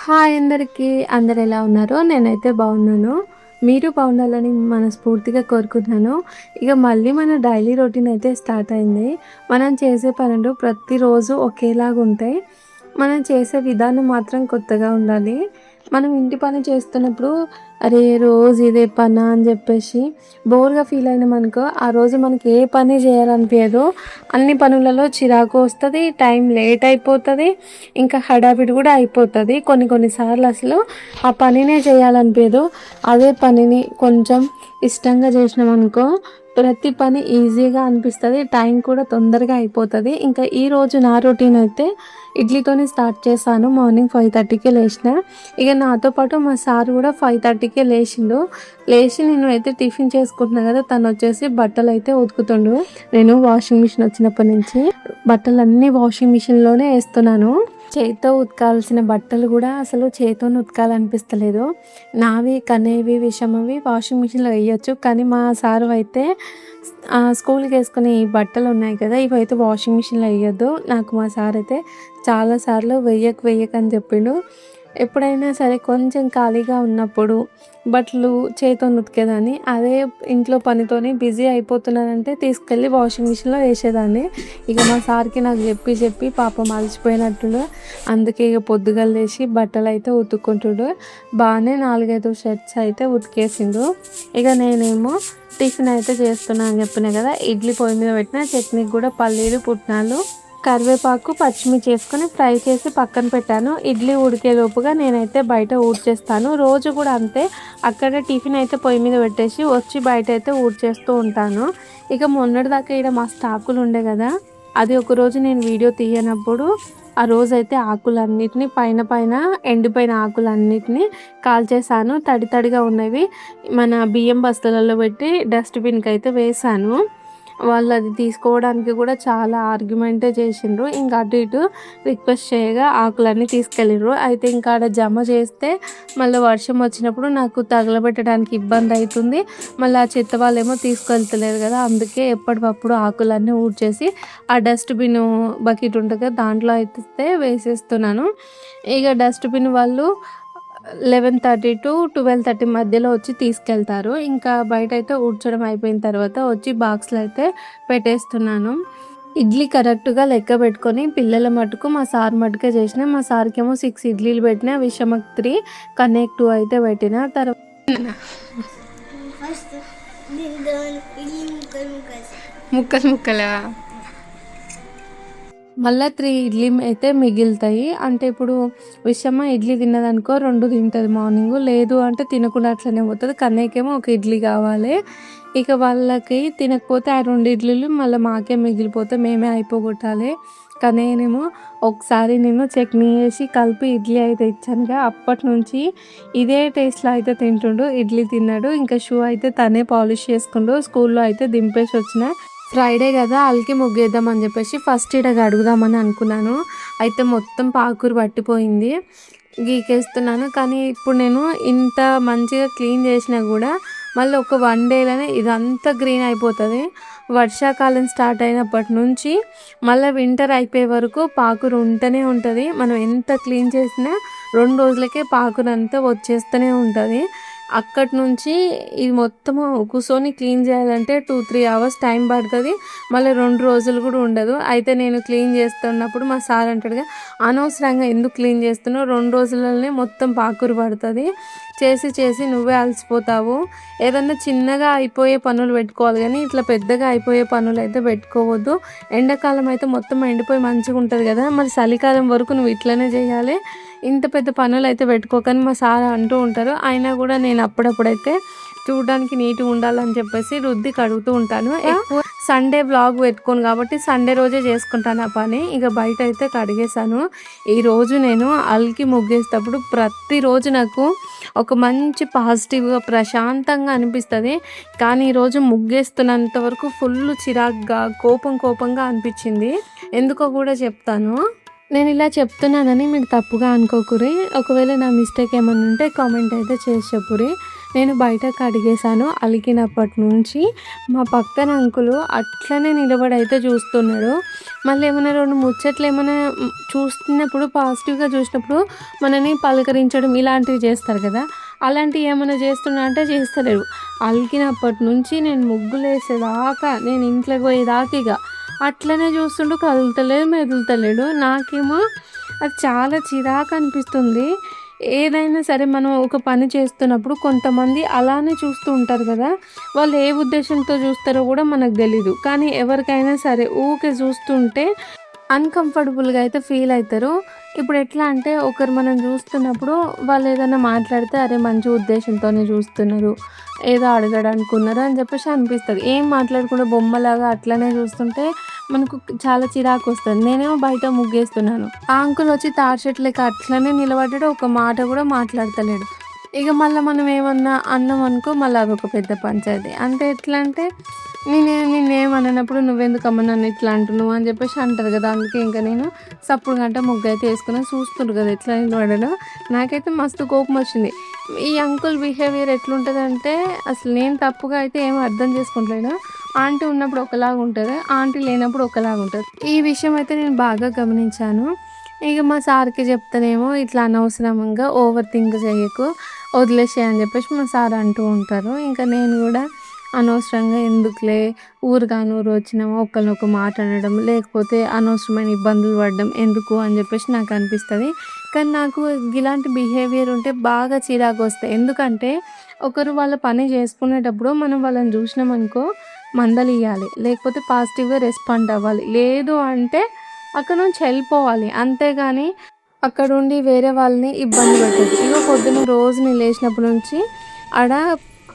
Hi అందరికీ, అందరు ఎలా ఉన్నారో? నేనైతే బాగున్నాను. మీరు బాగుండాలని మనస్ఫూర్తిగా కోరుకుంటున్నాను. ఇక మళ్ళీ మన డైలీ రొటీన్ అయితే స్టార్ట్ అయింది. మనం చేసే పనులు ప్రతిరోజు ఒకేలాగా ఉంటాయి. మనం చేసే విధానం మాత్రం కొత్తగా ఉండాలి. మనం ఇంటి పని చేస్తున్నప్పుడు అరే రోజు ఇదే పనా అని చెప్పేసి బోర్గా ఫీల్ అయినామనుకో, ఆ రోజు మనకి ఏ పని చేయాలనిపించదు. అన్ని పనులలో చిరాకు వస్తుంది, టైం లేట్ అయిపోతుంది, ఇంకా హడావిడి కూడా అయిపోతుంది. కొన్నిసార్లు అసలు ఆ పనినే చేయాలనిపించదు. అదే పనిని కొంచెం ఇష్టంగా చేసినామనుకో ప్రతి పని ఈజీగా అనిపిస్తుంది, టైం కూడా తొందరగా అయిపోతుంది. ఇంకా ఈరోజు నా రొటీన్ అయితే ఇడ్లీతోనే స్టార్ట్ చేశాను. మార్నింగ్ 5:30కే లేచిన. ఇక నాతో పాటు మా సార్ కూడా 5:30కే లేచిండు. లేచి నేను అయితే టిఫిన్ చేసుకుంటున్నా కదా, తను వచ్చేసి బట్టలు అయితే ఉతుకుతుండు. నేను వాషింగ్ మిషన్ వచ్చినప్పటి నుంచి బట్టలన్నీ వాషింగ్ మిషన్లోనే వేస్తున్నాను. చేతితో ఉతకాల్సిన బట్టలు కూడా అసలు చేతితో ఉతకాలనిపిస్తలేదు. నావి కనేవి విషమవి వాషింగ్ మిషన్లో వేయచ్చు, కానీ మా సారు అయితే స్కూల్కి వేసుకునే ఈ బట్టలు ఉన్నాయి కదా, ఇవైతే వాషింగ్ మిషన్లో వేయద్దు. నాకు మా సార్ అయితే చాలాసార్లు వెయ్యకని చెప్పిండు. ఎప్పుడైనా సరే కొంచెం ఖాళీగా ఉన్నప్పుడు బట్టలు చేతితో ఉతికేదాన్ని. అదే ఇంట్లో పనితోని బిజీ అయిపోతున్నానంటే తీసుకెళ్ళి వాషింగ్ మిషన్లో వేసేదాన్ని. ఇక మా సార్కి నాకు చెప్పి పాపం అలసిపోయినట్టుడు. అందుకే ఇక పొద్దుగా లేచి బట్టలు అయితే ఉతుక్కుంటుడు. బాగానే 4-5 షర్ట్స్ అయితే ఉతికేసిండు. ఇక నేనేమో టిఫిన్ అయితే చేస్తున్నాను అని చెప్పినా కదా, ఇడ్లీ పొయ్యి మీద పెట్టిన. చట్నీకి కూడా పల్లీలు, పుట్నాలు, కరివేపాకు, పచ్చిమిర్చి వేసుకొని ఫ్రై చేసి పక్కన పెట్టాను. ఇడ్లీ ఉడికేలోపుగా నేనైతే బయట ఊడ్చేస్తాను. రోజు కూడా అంతే, అక్కడ టిఫిన్ అయితే పొయ్యి మీద పెట్టేసి వచ్చి బయట అయితే ఊడ్చేస్తూ ఉంటాను. ఇక మొన్నటిదాకా ఇక్కడ మస్తు ఆకులు ఉండే కదా, అది ఒకరోజు నేను వీడియో తీయనప్పుడు ఆ రోజైతే ఆకులన్నిటినీ పైన ఎండిపోయిన ఆకులన్నిటినీ కాల్చేసాను. తడిగా ఉన్నవి మన బియ్యం బస్తాలలో పెట్టి డస్ట్బిన్కి అయితే వేసాను. వాళ్ళు అది తీసుకోవడానికి కూడా చాలా ఆర్గ్యుమెంటే చేసిండ్రు. ఇంకా అటు ఇటు రిక్వెస్ట్ చేయగా ఆకులన్నీ తీసుకెళ్ళిండ్రు. అయితే ఇంకా ఆడ జమ చేస్తే మళ్ళీ వర్షం వచ్చినప్పుడు నాకు తగలబెట్టడానికి ఇబ్బంది అవుతుంది. మళ్ళీ ఆ చెత్త వాళ్ళేమో తీసుకెళ్తలేరు కదా, అందుకే ఎప్పటికప్పుడు ఆకులన్నీ ఊడ్చేసి ఆ డస్ట్బిన్ బకెట్ ఉంటుంది కదా, దాంట్లో అయితే వేసేస్తున్నాను. ఇక డస్ట్బిన్ వాళ్ళు 11:30 to 12:30 మధ్యలో వచ్చి తీసుకెళ్తారు. ఇంకా బయట అయితే ఊడ్చడం అయిపోయిన తర్వాత వచ్చి బాక్స్లో అయితే పెట్టేస్తున్నాను. ఇడ్లీ కరెక్ట్గా లెక్క పెట్టుకొని పిల్లల మటుకు మా సార్ మటుకే చేసిన. మా సార్కి ఏమో 6 ఇడ్లీలు పెట్టిన, విషమక్ 3, కనేక్ 2 అయితే పెట్టిన. తర్వాత ముక్కలా మళ్ళీ 3 ఇడ్లీ అయితే మిగులుతాయి. అంటే ఇప్పుడు విషమ ఇడ్లీ తిన్నదనుకో 2 తింటుంది మార్నింగ్, లేదు అంటే తినకుండా అట్లనే పోతుంది. కన్నయ్యకేమో 1 ఇడ్లీ కావాలి. ఇక వాళ్ళకి తినకపోతే ఆ 2 ఇడ్లీలు మళ్ళీ మాకే మిగిలిపోతే మేమే అయిపోగొట్టాలి. కన్నయ్యనేమో ఒకసారి నేను చట్నీ వేసి కలిపి ఇడ్లీ అయితే ఇచ్చానుగా, అప్పటి నుంచి ఇదే టేస్ట్లో అయితే తింటుండు. ఇడ్లీ తిన్నాడు. ఇంకా షూ అయితే తనే పాలిష్ చేసుకుంటూ స్కూల్లో అయితే దింపేసి వచ్చిన. ఫ్రైడే కదా, అల్కి ముగ్గేద్దామని చెప్పేసి ఫస్ట్ ఇడగా అడుగుదామని అనుకున్నాను. అయితే మొత్తం పాకూరు పట్టిపోయింది, గీకేస్తున్నాను. కానీ ఇప్పుడు నేను ఇంత మంచిగా క్లీన్ చేసినా కూడా మళ్ళీ ఒక 1 డేలోనే ఇదంతా గ్రీన్ అయిపోతుంది. వర్షాకాలం స్టార్ట్ అయినప్పటి నుంచి మళ్ళీ వింటర్ అయిపోయే వరకు పాకూరు ఉంటూనే ఉంటుంది. మనం ఎంత క్లీన్ చేసినా 2 రోజులకే పాకూరు అంతా వచ్చేస్తూనే ఉంటుంది. అక్కడి నుంచి ఇది మొత్తము కూర్చొని క్లీన్ చేయాలంటే 2-3 అవర్స్ టైం పడుతుంది. మళ్ళీ 2 రోజులు కూడా ఉండదు. అయితే నేను క్లీన్ చేస్తున్నప్పుడు మా సార్ అంటాడుగా, అనవసరంగా ఎందుకు క్లీన్ చేస్తున్నావు, 2 రోజులలోనే మొత్తం పాకూరు పడుతుంది, చేసి నువ్వే అలసిపోతావు. ఏదన్నా చిన్నగా అయిపోయే పనులు పెట్టుకోవాలి కానీ ఇట్లా పెద్దగా అయిపోయే పనులు అయితే పెట్టుకోవద్దు. ఎండాకాలం అయితే మొత్తం ఎండిపోయి మంచిగా ఉంటుంది కదా, మరి చలికాలం వరకు నువ్వు ఇట్లనే చేయాలి, ఇంత పెద్ద పనులు అయితే పెట్టుకోకని మా సార్ అంటూ ఉంటారు. అయినా కూడా నేను అప్పుడప్పుడైతే చూడడానికి నీట్‌గా ఉండాలని చెప్పేసి రుద్ది కడుగుతూ ఉంటాను. ఎక్కువ సండే వ్లాగ్ పెట్టుకోను కాబట్టి సండే రోజే చేసుకుంటాను ఆ పని. ఇక బయట అయితే కడిగేసాను. ఈరోజు నేను అలికి ముగ్గేసేటప్పుడు ప్రతిరోజు నాకు ఒక మంచి పాజిటివ్‌గా ప్రశాంతంగా అనిపిస్తది. కానీ ఈరోజు ముగ్గేస్తున్నంత వరకు ఫుల్ చిరాకుగా కోపంగా అనిపించింది. ఎందుకో కూడా చెప్తాను. నేను ఇలా చెప్తున్నానని మీరు తప్పుగా అనుకోకురి. ఒకవేళ నా మిస్టేక్ ఏమన్నా ఉంటే కామెంట్ అయితే చేసి చెప్పురి. నేను బయట కడిగేసాను. అలికినప్పటి నుంచి మా పక్కన అంకులు అట్లనే నిలబడి అయితే చూస్తున్నాడు. మళ్ళీ ఏమైనా 2 ముచ్చట్లు ఏమైనా చూస్తున్నప్పుడు పాజిటివ్‌గా చూసినప్పుడు మనని పలకరించడం ఇలాంటివి చేస్తారు కదా! అలాంటివి ఏమైనా చేస్తున్నా అంటే చేస్తలేడు. అలికినప్పటి నుంచి నేను ముగ్గులేసేదాకా నేను ఇంట్లోకి పోయేదాకా ఇక అట్లనే చూస్తుండు. కదులుతలేదు, మెదులుతలేడు. నాకేమో అది చాలా చిరాకు అనిపిస్తుంది. ఏదైనా సరే మనం ఒక పని చేస్తున్నప్పుడు కొంతమంది అలానే చూస్తూ ఉంటారు కదా! వాళ్ళు ఏ ఉద్దేశంతో చూస్తారో కూడా మనకు తెలీదు. కానీ ఎవరికైనా సరే ఊకే చూస్తుంటే అన్‌కంఫర్టబుల్‌గా అయితే ఫీల్ అయితారు. ఇప్పుడు ఎట్లా అంటే ఒకరు మనం చూస్తున్నప్పుడు వాళ్ళు ఏదైనా మాట్లాడితే అరే మంచి ఉద్దేశంతోనే చూస్తున్నారు, ఏదో అడగడానికున్నారు అని చెప్పేసి అనిపిస్తది. ఏం మాట్లాడకుండా బొమ్మలాగా అట్లనే చూస్తుంటే మనకు చాలా చిరాకొస్తది. నేనేమో బయట ముగ్గేస్తున్నాను. ఆ అంకుల్ వచ్చి తాటి చెట్టు లెక్క అట్లనే నిలబడ్డాడు. ఒక మాట కూడా మాట్లాడతలేడు. ఇక మళ్ళీ మనం ఏమన్నా అన్నామనుకో మళ్ళీ అదొక పెద్ద పంచాయతీ. అంటే ఎట్లా అంటే నిన్నేమననప్పుడు నువ్వెందుకమ్మా నన్ను ఇట్లా అంటున్నావు అని చెప్పేసి అంటారు కదా! అందుకే ఇంక నేను సప్పుడు గంట ముగ్గయితే వేసుకున్నా. చూస్తుండ్రు కదా ఎట్లా నిలబడానో. నాకైతే మస్తు కోపం వచ్చింది. ఈ అంకుల్ బిహేవియర్ ఎట్లుంటదంటే అసలు నేను తప్పుగా అయితే ఏమి అర్థం చేసుకుంటలేను. ఆంటీ ఉన్నప్పుడు ఒకలాగా ఉంటది. ఆంటీ లేనప్పుడు ఒకలాగా ఉంటది. ఈ విషయం అయితే నేను బాగా గమనించాను. ఇక మా సార్‌కి చెప్తేనేమో ఇట్లా అనవసరంగా ఓవర్ థింక్ చేయకు, వదిలేసేయి అని చెప్పేసి మా సార్ అంటూ ఉంటారు. ఇంకా నేను కూడా అనవసరంగా ఎందుకులే ఊరుగాను ఊరు వచ్చినామా ఒకళ్ళనొక మాట అనడం, లేకపోతే అనవసరమైన ఇబ్బందులు పడడం ఎందుకు అని చెప్పేసి నాకు అనిపిస్తది. కానీ నాకు ఇలాంటి బిహేవియర్ ఉంటే బాగా చిరాకొస్తాయి. ఎందుకంటే ఒకరు వాళ్ళ పని చేసుకునేటప్పుడు మనం వాళ్ళని చూసినామనుకో మందలియ్యాలి. లేకపోతే పాజిటివ్‌గా రెస్పాండ్ అవ్వాలి. లేదు అంటే అక్కడి నుంచి వెళ్ళిపోవాలి. అంతేగాని అక్కడుండి వేరే వాళ్ళని ఇబ్బంది పెట్టొద్దు. ఇగో పొద్దున్న రోజు నేను లేచినప్పటి నుంచి ఆడ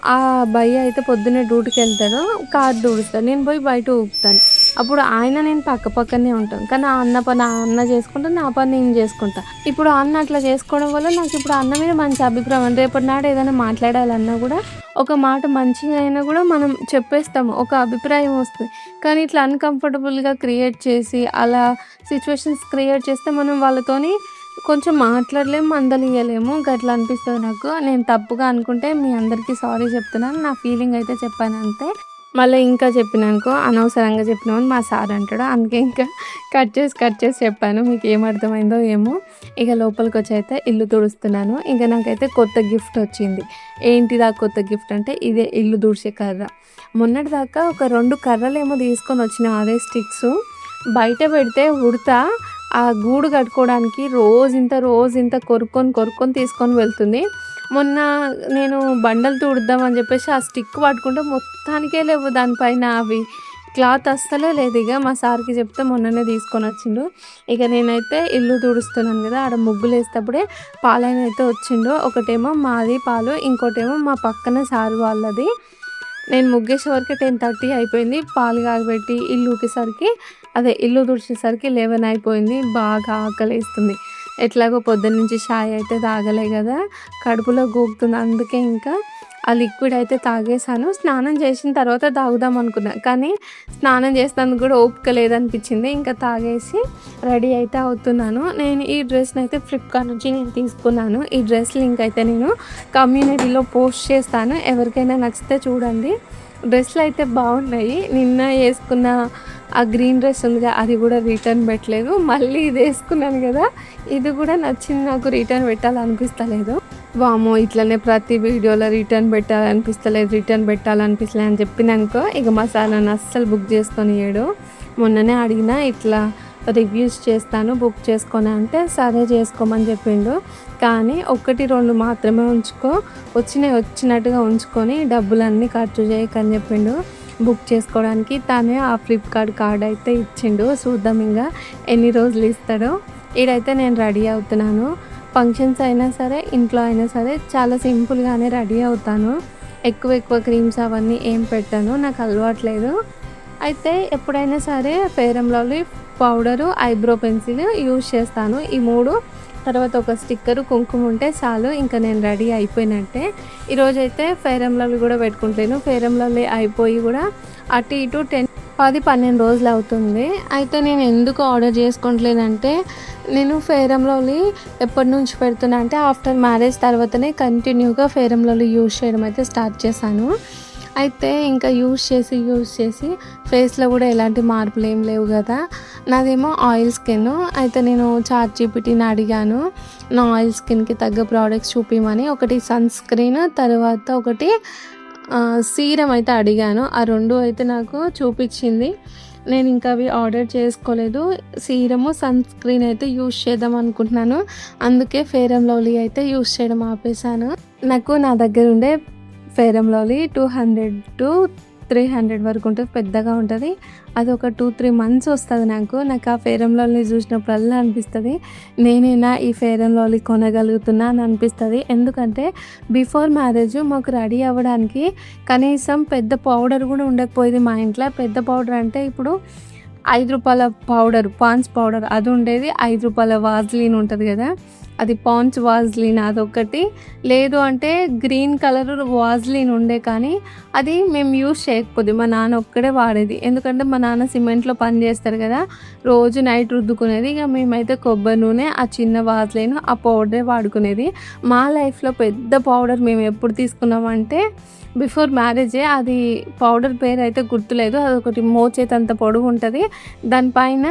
ఆ భయ్య అయితే పొద్దున్నే డ్యూటీకెళ్తాడు. కారు తుడుస్తాడు. నేను పోయి బయట ఊపుతాను. అప్పుడు ఆయన నేను పక్కనే ఉంటాం. కానీ ఆ అన్న పని ఆ అన్న చేసుకుంటా. నా పని నేను చేసుకుంటా. ఇప్పుడు ఆ అన్న అట్లా చేసుకోవడం వల్ల నాకు ఇప్పుడు ఆ అన్న మీద మంచి అభిప్రాయం. రేపటి నాడు ఏదైనా మాట్లాడాలన్నా కూడా ఒక మాట మంచిగా అయినా కూడా మనం చెప్పేస్తాము. ఒక అభిప్రాయం వస్తుంది. కానీ ఇట్లా అన్‌కంఫర్టబుల్‌గా క్రియేట్ చేసి అలా సిట్యుయేషన్స్ క్రియేట్ చేస్తే మనం వాళ్ళతోని కొంచెం మాట్లాడలేము, మందలియ్యలేము. గట్లా అనిపిస్తది నాకు. నేను తప్పుగా అనుకుంటే మీ అందరికీ సారీ చెప్తున్నాను. నా ఫీలింగ్ అయితే చెప్పాను అంతే. మళ్ళీ ఇంకా చెప్పినానుకో అనవసరంగా చెప్పినావని మా సార్ అంటాడు. అందుకే ఇంకా కట్ చేసి చెప్పాను. మీకు ఏం అర్థమైందో ఏమో. ఇక లోపలికొచ్చి అయితే ఇల్లు తుడుస్తున్నాను. ఇంక నాకైతే కొత్త గిఫ్ట్ వచ్చింది. ఏంటిది ఆ కొత్త గిఫ్ట్ అంటే ఇదే ఇల్లు తుడిచే కర్ర. మొన్నటిదాకా ఒక 2 కర్రలేమో తీసుకొని వచ్చిన అదే స్టిక్స్ బయట పెడితే ఉడత ఆ గూడు కట్టుకోవడానికి రోజింత కొరుక్కొని తీసుకొని వెళ్తుంది. మొన్న నేను బండలు తుడుద్దామని చెప్పేసి ఆ స్టిక్ పట్టుకుంటే మొత్తానికే లేవు దానిపైన అవి క్లాత్ అస్సలే లేదు. ఇక మా సార్‌కి చెప్తే మొన్ననే తీసుకొని వచ్చిండు. ఇక నేనైతే ఇల్లు తుడుస్తున్నాను కదా! ఆడ ముగ్గులు వేసేటప్పుడే పాలయన అయితే వచ్చిండు. ఒకటేమో మాది పాలు, ఇంకోటేమో మా పక్కన సార్ వాళ్ళది. నేను ముగ్గేసే వరకు 10:30 అయిపోయింది. పాలు కాగబెట్టి ఇల్లు తుడిచేసరికి 11 అయిపోయింది. బాగా ఆకలేస్తుంది. ఎట్లాగో పొద్దున్నుంచి చాయ్ అయితే తాగలే కదా! కడుపులో గోకుతుంది. అందుకే ఇంకా ఆ లిక్విడ్ అయితే తాగేసాను. స్నానం చేసిన తర్వాత తాగుదాం అనుకున్నా. కానీ స్నానం చేసినందుకు కూడా ఓపిక లేదనిపించింది. ఇంకా తాగేసి రెడీ అయితే అవుతున్నాను. నేను ఈ డ్రెస్‌నైతే ఫ్లిప్‌కార్ట్ నుంచి నేను తీసుకున్నాను. ఈ డ్రెస్ లింక్ అయితే నేను కమ్యూనిటీలో పోస్ట్ చేస్తాను. ఎవరికైనా నచ్చితే చూడండి. డ్రెస్‌లు అయితే బాగున్నాయి. నిన్న వేసుకున్న ఆ గ్రీన్ డ్రెస్ ఉందిగా అది కూడా రిటర్న్ పెట్టలేదు. మళ్ళీ ఇది వేసుకున్నాను కదా! ఇది కూడా నచ్చింది నాకు. రిటర్న్ పెట్టాలనిపిస్తలేదు. వామ్మో! ఇట్లనే ప్రతి వీడియోలో రిటర్న్ పెట్టాలనిపిస్తలేదు అని చెప్పినానుకో ఇక మా సార్ నన్ను అస్సలు బుక్ చేసుకొనియ్యడు. మొన్ననే అడిగినా ఇట్లా రివ్యూస్ చేస్తాను బుక్ చేసుకొని అంటే సరే చేసుకోమని చెప్పిండు. కానీ 1, 2 మాత్రమే ఉంచుకో, వచ్చినట్టుగా ఉంచుకొని డబ్బులన్నీ ఖర్చు చేయకని చెప్పిండు. బుక్ చేసుకోవడానికి తనే ఆ ఫ్లిప్‌కార్ట్ కార్డ్ అయితే ఇచ్చిండు. చూద్దాం ఇంకా ఎన్ని రోజులు ఇస్తాడో. ఈడైతే నేను రెడీ అవుతున్నాను. ఫంక్షన్స్ అయినా సరే ఇంట్లో అయినా సరే చాలా సింపుల్‌గానే రెడీ అవుతాను. ఎక్కువ క్రీమ్స్ అవన్నీ ఏం పెట్టను, నాకు అలవాట్లేదు. అయితే ఎప్పుడైనా సరే fair and lovely powder, eyebrow pencil use చేస్తాను. ఈ 3 తర్వాత ఒక స్టిక్కరు, కుంకుమ ఉంటే చాలు, ఇంకా నేను రెడీ అయిపోయినట్టే. ఈరోజైతే ఫెయిర్ అండ్ లవ్లీ కూడా పెట్టుకుంటాను. ఫెయిర్ అండ్ లవ్లీ అయిపోయి కూడా అటు ఇటు 10-12 రోజులు అవుతుంది. అయితే నేను ఎందుకు ఆర్డర్ చేసుకోవట్లేదంటే, నేను ఫెయిర్ అండ్ లవ్లీ ఎప్పటి నుంచి పెడుతున్నా అంటే ఆఫ్టర్ మ్యారేజ్ తర్వాతనే కంటిన్యూగా ఫెయిర్ అండ్ లవ్లీ యూజ్ చేయడం అయితే స్టార్ట్ చేశాను. అయితే ఇంకా యూజ్ చేసి ఫేస్లో కూడా ఎలాంటి మార్పులు ఏం లేవు కదా. నాదేమో ఆయిల్ స్కిన్. అయితే నేను చాట్‌జీపీటీని అడిగాను నా ఆయిల్ స్కిన్కి తగ్గ ప్రోడక్ట్స్ చూపిమని. ఒకటి సన్ స్క్రీన్, తర్వాత ఒకటి సీరం అయితే అడిగాను. ఆ 2 అయితే నాకు చూపించింది. నేను ఇంకా అవి ఆర్డర్ చేసుకోలేదు. సీరము, సన్ స్క్రీన్ అయితే యూజ్ చేద్దాం అనుకుంటున్నాను. అందుకే ఫెయిర్ అండ్ లవ్లీ అయితే యూజ్ చేయడం ఆపేసాను. నాకు నా దగ్గర ఉండే ఫెయిర్ అండ్ లవ్లీ 200-300 వరకు ఉంటుంది, పెద్దగా ఉంటుంది. అది ఒక 2-3 మంత్స్ వస్తుంది నాకు ఆ ఫెయిర్ అండ్ లవ్లీని చూసినప్పుడల్లా అనిపిస్తుంది, నేనైనా ఈ ఫెయిర్ అండ్ లవ్లీ కొనగలుగుతున్నా అని అనిపిస్తుంది. ఎందుకంటే బిఫోర్ మ్యారేజ్ మాకు రెడీ అవ్వడానికి కనీసం పెద్ద పౌడర్ కూడా ఉండకపోయేది మా ఇంట్లో. పెద్ద పౌడర్ అంటే ఇప్పుడు ₹5 పౌడర్, పాండ్స్ పౌడర్ అది ఉండేది. ₹5 వాజ్లీన్ ఉంటుంది కదా, అది పాండ్స్ వాజ్లీన్ అదొకటి. లేదు అంటే గ్రీన్ కలర్ వాజ్లీన్ ఉండే, కానీ అది మేము యూజ్ చేయకపోతే మా నాన్న ఒక్కడే వాడేది. ఎందుకంటే మా నాన్న సిమెంట్లో పని చేస్తారు కదా, రోజు నైట్ రుద్దుకునేది. ఇక మేమైతే కొబ్బరి నూనె, ఆ చిన్న వాజ్లీన్, ఆ పౌడరే వాడుకునేది. మా లైఫ్లో పెద్ద పౌడర్ మేము ఎప్పుడు తీసుకున్నామంటే బిఫోర్ మ్యారేజే. అది పౌడర్ పేరు అయితే గుర్తులేదు. అదొకటి మోచేతంత పొడుగు ఉంటుంది, దానిపైన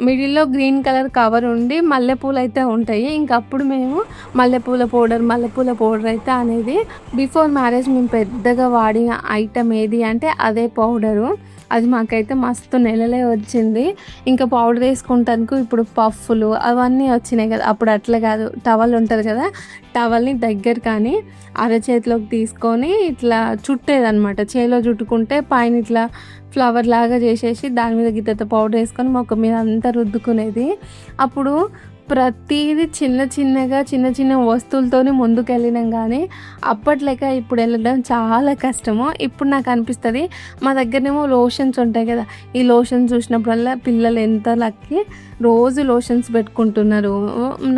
మిడిల్లో గ్రీన్ కలర్ కవర్ ఉండి మల్లెపూలు అయితే ఉంటాయి. ఇంకప్పుడు మేము మల్లెపూల పౌడర్ అయితే అనేది. బిఫోర్ మ్యారేజ్ మేము పెద్దగా వాడిన ఐటమ్ ఏది అంటే అదే పౌడరు. అది మాకైతే మస్తు నెలలే వచ్చింది. ఇంకా పౌడర్ వేసుకుంటానికి ఇప్పుడు పఫ్ఫులు అవన్నీ వచ్చినాయి కదా, అప్పుడు అట్లా కాదు. టవల్ ఉంటుంది కదా, టవల్ని దగ్గర కానీ అరచేతిలోకి తీసుకొని ఇట్లా చుట్టేదనమాట. చేతిలో చుట్టుకుంటే పైన ఇట్లా ఫ్లవర్ లాగా చేసేసి దాని మీద గిత్తత పౌడర్ వేసుకొని మొక్క మీద అంతా రుద్దుకునేది. అప్పుడు ప్రతిదీ చిన్న వస్తువులతోనే ముందుకెళ్ళినాం, కానీ అప్పట్లేక ఇప్పుడు వెళ్ళడం చాలా కష్టము. ఇప్పుడు నాకు అనిపిస్తుంది, మా దగ్గరనేమో లోషన్స్ ఉంటాయి కదా, ఈ లోషన్స్ చూసినప్పుడల్లా పిల్లలు ఎంత లక్కీ, రోజు లోషన్స్ పెట్టుకుంటున్నారు.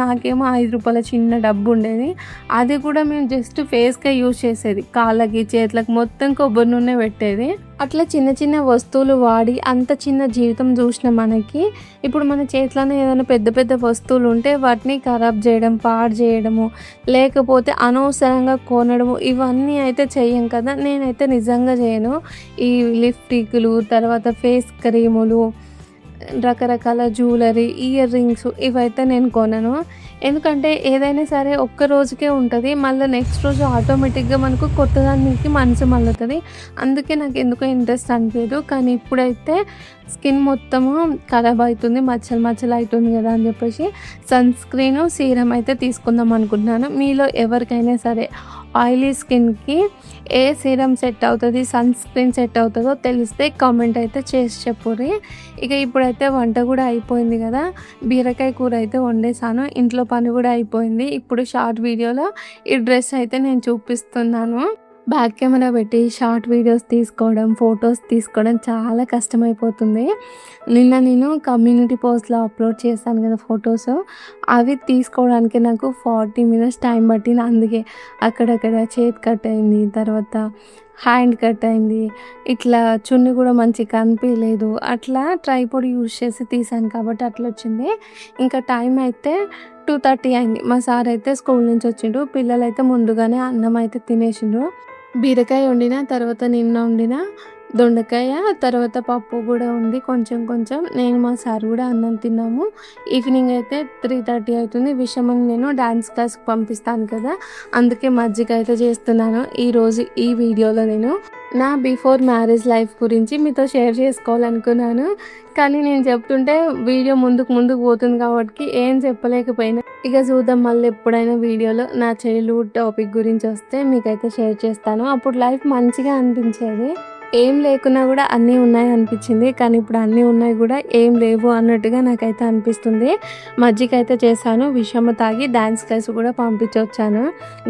నాకేమో ₹5 చిన్న డబ్బు ఉండేది, అది కూడా మేము జస్ట్ ఫేస్కే యూజ్ చేసేది, కాళ్ళకి చేతులకు మొత్తం కొబ్బరి నూనె పెట్టేది. అట్లా చిన్న వస్తువులు వాడి అంత చిన్న జీవితం చూసిన మనకి ఇప్పుడు మన చేతిలోనే ఏదైనా పెద్ద వస్తువులు ఉంటే వాటిని ఖరాబ్ చేయడం, పాడు చేయడము, లేకపోతే అనవసరంగా కొనడము, ఇవన్నీ అయితే చెయ్యం కదా. నేనైతే నిజంగా చేయను. ఈ లిప్స్టిక్లు, తర్వాత ఫేస్ క్రీములు, రకరకాల జ్యువెలరీ, ఇయర్ రింగ్స్ ఇవైతే నేను కొనను. ఎందుకంటే ఏదైనా సరే ఒక్క రోజుకే ఉంటుంది, మళ్ళీ నెక్స్ట్ రోజు ఆటోమేటిక్గా మనకు కొత్తదానికి మనసు మళ్ళుతుంది. అందుకే నాకు ఎందుకో ఇంట్రెస్ట్ అనిపించదు. కానీ ఇప్పుడైతే స్కిన్ మొత్తము ఖరాబ్ అవుతుంది, మచ్చలు అవుతుంది కదా అని చెప్పేసి సన్ స్క్రీన్, సీరం అయితే తీసుకుందాం అనుకుంటున్నాను. మీలో ఎవరికైనా సరే ఆయిలీ స్కిన్కి ఏ సీరం సెట్ అవుతుంది, సన్ స్క్రీన్ సెట్ అవుతుందో తెలిస్తే కామెంట్ అయితే చేసి చెప్పుర్రి. ఇక ఇప్పుడైతే వంట కూడా అయిపోయింది కదా, బీరకాయ కూర అయితే వండేసాను, ఇంట్లో పని కూడా అయిపోయింది. ఇప్పుడు షార్ట్ వీడియోలో ఈ డ్రెస్ అయితే నేను చూపిస్తున్నాను. బ్యాక్ కెమెరా పెట్టి షార్ట్ వీడియోస్ తీసుకోవడం, ఫొటోస్ తీసుకోవడం చాలా కష్టమైపోతుంది. నిన్న నేను కమ్యూనిటీ పోస్ట్లో అప్లోడ్ చేశాను కదా ఫొటోస్, అవి తీసుకోవడానికి నాకు 40 మినిట్స్ టైం పట్టింది. అందుకే అక్కడక్కడ చేతి కట్ అయింది, తర్వాత హ్యాండ్ కట్ అయింది, ఇట్లా చున్నీ కూడా మంచిగా కనిపించలేదు. అట్లా ట్రైపాడ్ యూజ్ చేసి తీసాను కాబట్టి అట్లా వచ్చింది. ఇంకా టైం అయితే 2:30 అయింది. మా సార్ అయితే స్కూల్ నుంచి వచ్చిండు, పిల్లలైతే ముందుగానే అన్నం అయితే తినేసిండ్రు. బీరకాయ వండిన, తర్వాత నిన్న వండిన దొండకాయ, తర్వాత పప్పు కూడా ఉంది కొంచెం. నేను మా సార్ కూడా అన్నం తిన్నాము. ఈవినింగ్ అయితే 3:30 అవుతుంది. విషమని నేను డ్యాన్స్ క్లాస్కి పంపిస్తాను కదా, అందుకే మజ్జిగ అయితే చేస్తున్నాను. ఈరోజు ఈ వీడియోలో నేను నా బిఫోర్ మ్యారేజ్ లైఫ్ గురించి మీతో షేర్ చేసుకోవాలనుకున్నాను, కానీ నేను చెప్తుంటే వీడియో ముందుకు పోతుంది కాబట్టి ఏం చెప్పలేకపోయినా. ఇక చూద్దాం, మళ్ళీ ఎప్పుడైనా వీడియోలో నా చైల్డ్హుడ్ టాపిక్ గురించి వస్తే మీకైతే షేర్ చేస్తాను. అప్పుడు లైఫ్ మంచిగా అనిపించేది. ఏం లేకున్నా గూడా అన్నీ ఉన్నాయి అనిపిచ్చింది. కానీ ఇప్పుడు అన్నీ ఉన్నాయి గూడా ఏం లేవు అన్నట్టుగా నాకైతే అనిపిస్తుంది. మజ్జిగైతే చేశాను. విషము తాగి డాన్స్ క్లాస్ గూడా పంపించొచ్చాను.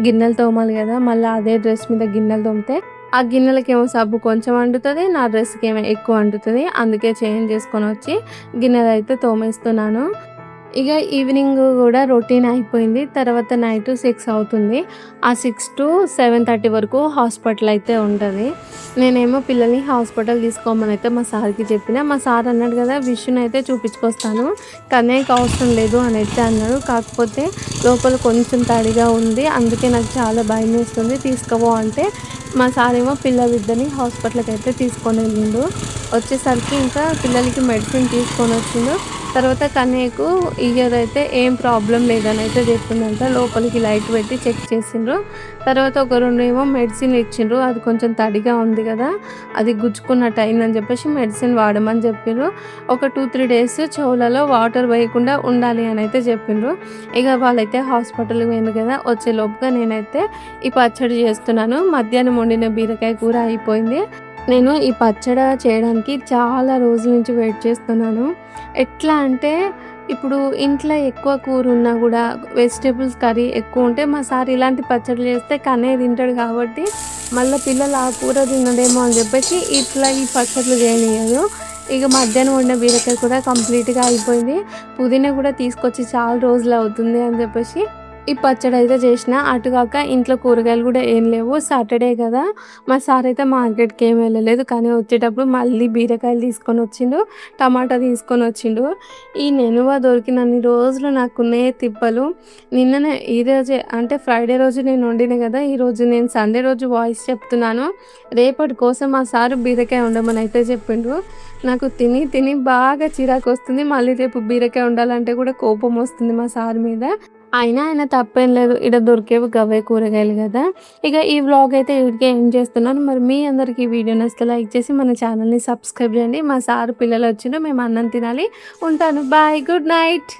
గిన్నెలు తోమాలి గదా! మళ్ళా అదే డ్రెస్ మీద గిన్నెలు తోమితే ఆ గిన్నెలకేమో సబ్బు కొంచెం అంటుతది. నా డ్రెస్‌కేమో ఎక్కువ అంటుతది. అందుకే చేంజ్ చేసుకొనొచ్చి గిన్నెలైతే తోమేస్తున్నాను. ఇగ ఈవినింగ్ గూడా రొటీన్ అయిపోయింది. తర్వాత నైట్ 6 అవుతుంది. ఆ 6-7:30 వరకు హాస్పిటల్ అయితే ఉంటది. నేనేమో పిల్లల్ని హాస్పిటల్ తీసుకోమనైతే మా సార్‌కి చెప్పిన. మా సార్ అన్నాడు గదా! విష్యునైతే చూపించుకొస్తాను. కన్నయ్యకి అవసరం లేదు అనైతే అన్నాడు. కాకపోతే లోపల కొంచెం తడిగా ఉంది. అందుకే నాకు చాలా భయమేస్తుంది తీసుకుపో అంటే, మా సారేమో పిల్లలిద్దరిని హాస్పిటల్‌కైతే తీసుకొనెళ్ళిండు. వచ్చేసరికి ఇంకా పిల్లలకి మెడిసిన్ తీసుకొనొచ్చిండు. తర్వాత కన్నయ్యకు ఇయర్ అయితే ఏం ప్రాబ్లమ్ లేదనైతే చెప్పిండంట. లోపలికి లైట్ పెట్టి చెక్ చేసిండ్రు. తర్వాత ఒక 2 ఏమో మెడిసిన్‌లు ఇచ్చిండ్రు. అది కొంచెం తడిగా ఉంది గదా! అది గుచ్చుకున్నట్టు అయిందని చెప్పేసి మెడిసిన్ వాడమని చెప్పిండ్రు. ఒక 2-3 డేస్ చెవులలో వాటర్ వేయకుండా ఉండాలి అనైతే చెప్పిండ్రు. ఇక వాళ్ళైతే హాస్పిటల్‌కి పోయిండ్రు కదా! వచ్చేలోపుగా నేనైతే ఈ పచ్చడి చేస్తున్నాను. మధ్యాహ్నం వండిన బీరకాయ కూర అయిపోయింది. నేను ఈ పచ్చడి చేయడానికి చాలా రోజుల నుంచి వెయిట్ చేస్తున్నాను. ఎట్లా అంటే ఇప్పుడు ఇంట్లో ఎక్కువ కూర ఉన్నా గూడా వెజిటబుల్స్ కర్రీ ఎక్కువ ఉంటే మా సార్ ఇలాంటి పచ్చడిలు చేస్తే కన్నయ్య తింటాడు కాబట్టి మళ్ళీ పిల్లలు ఆ కూర తినడేమో అని చెప్పేసి ఇట్లా ఈ పచ్చళ్ళు చేయనియ్యదు. ఇక మధ్యాహ్నం వండిన బీరకాయ కూడా కంప్లీట్‌గా అయిపోయింది. పుదీనా కూడా తీసుకొచ్చి చాలా రోజులు అవుతుంది అని చెప్పేసి ఈ పచ్చడైతే చేసిన. అటుగాక ఇంట్లో కూరగాయలు కూడా ఏం లేవు. సాటర్డే కదా! మా సార్ అయితే మార్కెట్‌కి ఏమి వెళ్ళలేదు. కానీ వచ్చేటప్పుడు మళ్ళీ బీరకాయలు తీసుకొనొచ్చిండు. టమాటా తీసుకొనొచ్చిండు. ఈ నెనువ దొరికినన్ని రోజులు నాకున్నాయే తిప్పలు. నిన్ననే ఈరోజే అంటే ఫ్రైడే రోజు నేను వండిన కదా! ఈరోజు నేను సండే రోజు వాయిస్ చెప్తున్నాను. రేపటి కోసం మా సారు బీరకాయ వండమని అయితే చెప్పిండు. నాకు తిని తిని బాగా చిరాకొస్తుంది. మళ్ళీ రేపు బీరకాయ వండాలంటే కూడా కోపం వస్తుంది మా సార్ మీద. అయినా ఆయన తప్పేం లేదు. ఈడ దొరికేవి గవ్వే కూరగాయలు గదా! ఇక ఈ వ్లాగ్ అయితే ఈడికే ఎండ్ చేస్తున్నాను. మరి మీ అందరికి ఈ వీడియో నచ్చితే లైక్ చేసి మన ఛానల్‌ని సబ్స్క్రైబ్ చేయండి. మా సారు పిల్లలొచ్చిండ్రు. మేము అన్నం తినాలి. ఉంటాను. బాయ్. Good night.